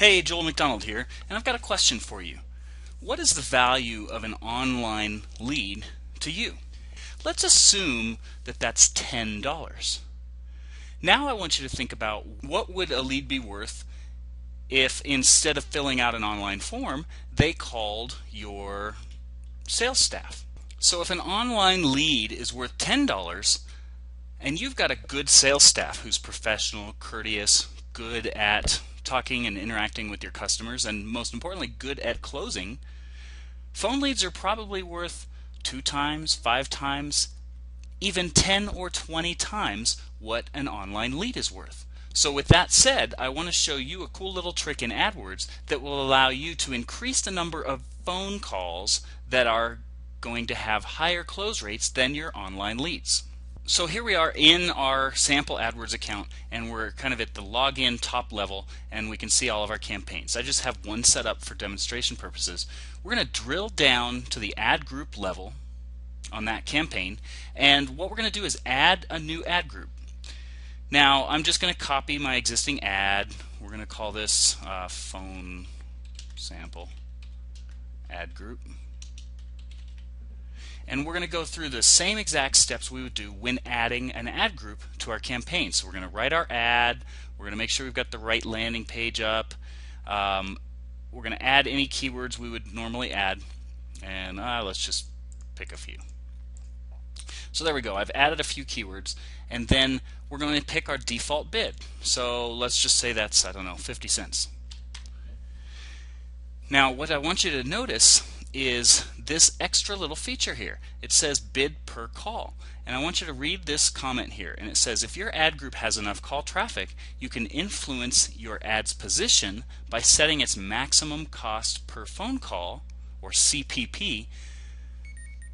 Hey, Joel McDonald here, and I've got a question for you. What is the value of an online lead to you? Let's assume that that's $10. Now I want you to think about what would a lead be worth if instead of filling out an online form, they called your sales staff. So if an online lead is worth $10 and you've got a good sales staff who's professional, courteous, good at talking and interacting with your customers, and most importantly, good at closing, phone leads are probably worth 2 times, 5 times, even 10 or 20 times what an online lead is worth. So with that said, I want to show you a cool little trick in AdWords that will allow you to increase the number of phone calls that are going to have higher close rates than your online leads. So here we are in our sample AdWords account, and we're kind of at the login top level, and we can see all of our campaigns. I just have one set up for demonstration purposes. We're going to drill down to the ad group level on that campaign, and what we're going to do is add a new ad group. Now I'm just going to copy my existing ad. We're going to call this phone sample ad group. And we're going to go through the same exact steps we would do when adding an ad group to our campaign. So we're going to write our ad, we're going to make sure we've got the right landing page up, we're going to add any keywords we would normally add, and let's just pick a few. So there we go, I've added a few keywords, and then we're going to pick our default bid. So let's just say that's, I don't know, 50 cents. Now what I want you to notice is this extra little feature here. It says bid per call, and I want you to read this comment here, and it says if your ad group has enough call traffic, you can influence your ad's position by setting its maximum cost per phone call, or CPP.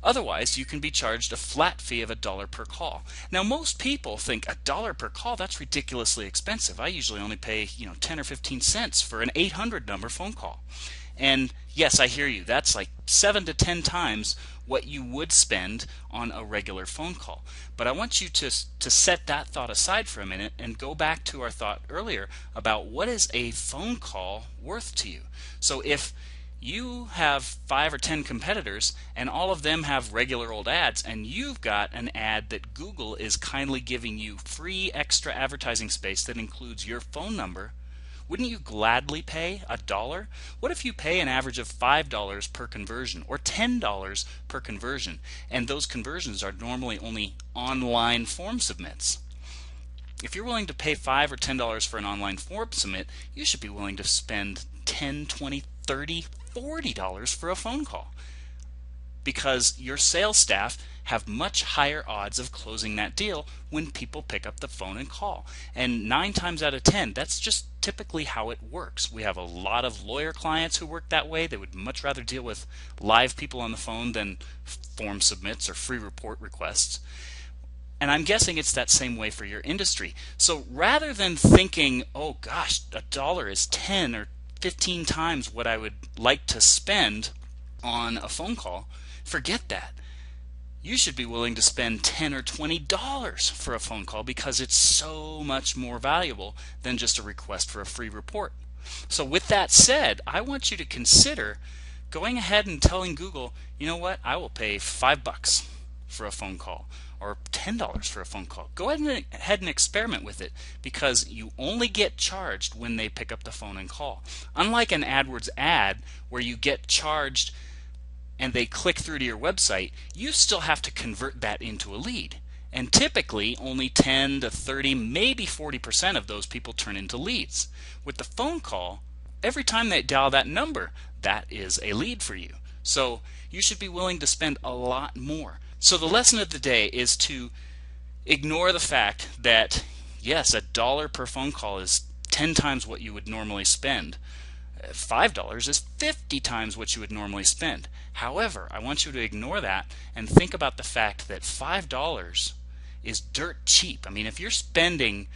Otherwise, you can be charged a flat fee of $1 per call. Now most people think $1 per call, that's ridiculously expensive. I usually only pay 10 or 15 cents for an 800 number phone call. And yes, I hear you, that's like 7 to 10 times what you would spend on a regular phone call. But I want you to set that thought aside for a minute and go back to our thought earlier about what is a phone call worth to you. So if you have 5 or 10 competitors and all of them have regular old ads, and you've got an ad that Google is kindly giving you free extra advertising space that includes your phone number, wouldn't you gladly pay $1? What if you pay an average of $5 per conversion or $10 per conversion, and those conversions are normally only online form submits? If you're willing to pay $5 or $10 for an online form submit, you should be willing to spend $10, $20, $30, $40 for a phone call, because your sales staff have much higher odds of closing that deal when people pick up the phone and call. And 9 times out of 10, that's just typically how it works. We have a lot of lawyer clients who work that way. They would much rather deal with live people on the phone than form submits or free report requests. And I'm guessing it's that same way for your industry. So rather than thinking, oh gosh, $1 is 10 or 15 times what I would like to spend on a phone call, forget that. You should be willing to spend $10 or $20 for a phone call, because it's so much more valuable than just a request for a free report. So with that said, I want you to consider going ahead and telling Google, you know what, I will pay $5 for a phone call, or $10 for a phone call. Go ahead and experiment with it, because you only get charged when they pick up the phone and call. Unlike an AdWords ad where you get charged and they click through to your website, you still have to convert that into a lead. And typically only 10 to 30, maybe 40% of those people turn into leads. With the phone call, every time they dial that number, that is a lead for you. So you should be willing to spend a lot more. So the lesson of the day is to ignore the fact that, yes, $1 per phone call is 10 times what you would normally spend. $5 is 50 times what you would normally spend. However, I want you to ignore that and think about the fact that $5 is dirt cheap. I mean, if you're spending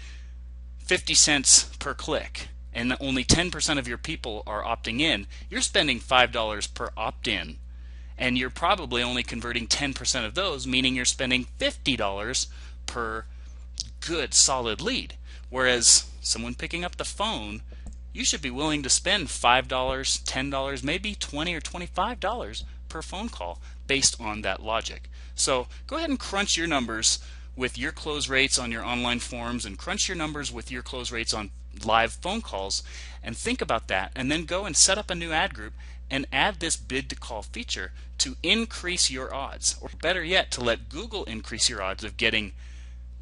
50 cents per click and only 10% of your people are opting in, you're spending $5 per opt-in, and you're probably only converting 10% of those, meaning you're spending $50 per good solid lead. Whereas someone picking up the phone you should be willing to spend $5, $10, maybe $20 or $25 per phone call based on that logic. So go ahead and crunch your numbers with your close rates on your online forums and crunch your numbers with your close rates on live phone calls and think about that, and then go and set up a new ad group and add this bid to call feature to increase your odds, or better yet, to let Google increase your odds of getting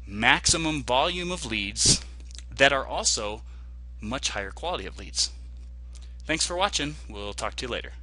maximum volume of leads that are also much higher quality of leads. Thanks for watching. We'll talk to you later.